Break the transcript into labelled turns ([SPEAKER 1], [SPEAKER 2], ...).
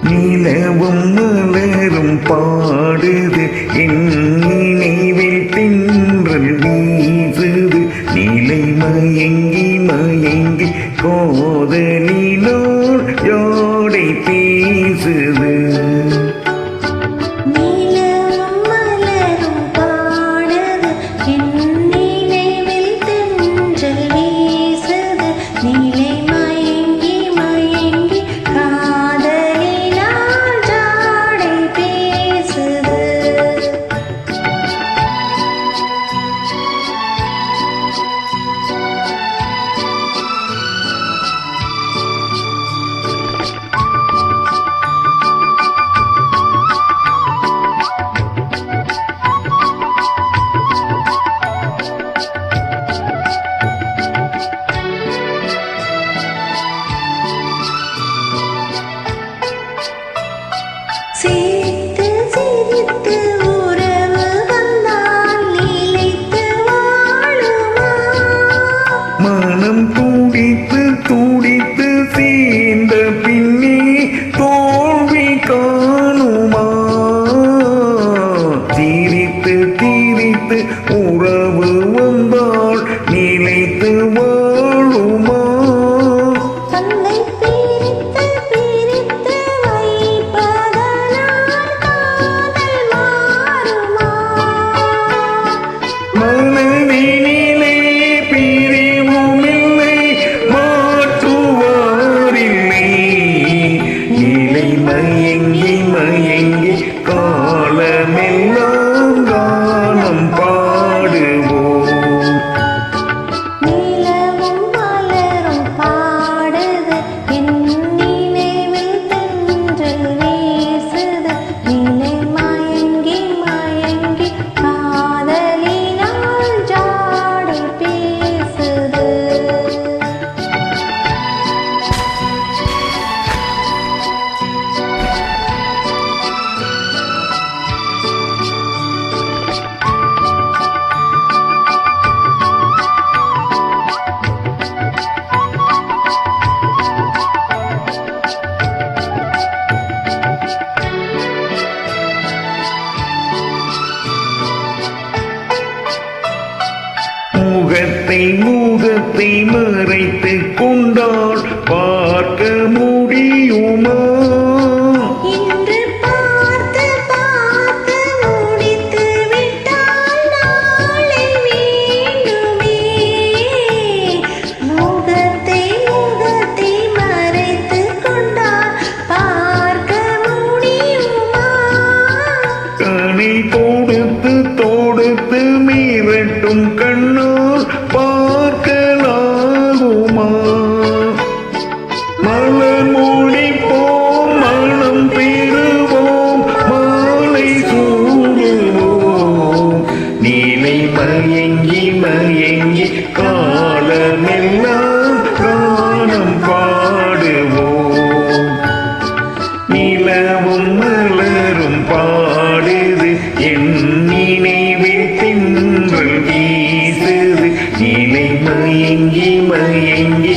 [SPEAKER 1] நிலவும் மலரும் பாடுது என் நினைவில் தென்றல் வீசுது நிலை மயங்கி மயங்கி கோதலினோர் ஜோடை பேசுது மனம் துடித்து துடித்து சேர்ந்த பின்னே தோல்வி காணுமா தீரித்து தீரித்து உறவு வந்தால் நிலைத்து வாழுமா மயங்கி மயங்கி காலமெல்லாம் கானம் பாடுவோம்
[SPEAKER 2] நிலவும் மலரும் பாடுது என் நினைவில் தென்றல் வீசுது நிலை மயங்கி மயங்கி காதலினால் ஜாடை பேசுது
[SPEAKER 1] முகத்தை மறைத்து கொண்டால் பார்க்க முடியுமா
[SPEAKER 2] இன்று பார்த்து பார்த்து முடித்து விட்டால் நாளை வேண்டுமே முகத்தை மறைத்து கொண்டால் பார்க்க முடியுமா
[SPEAKER 1] கனை தொடுத்து தொடுத்து மீறட்டும் கண்ணால் பார்க்கலாகுமா மலர் முடிப்போம் மனம் பெறுவோம் மாலை சூடுவோம் நீலை மயங்கி மயங்கி காலமெல்லாம் கானம் பாடுவோம் நிலவும் மலரும் பாடுது என் நினைவில் தென்றல் வீசுது நிலை மயங்கி மயங்கி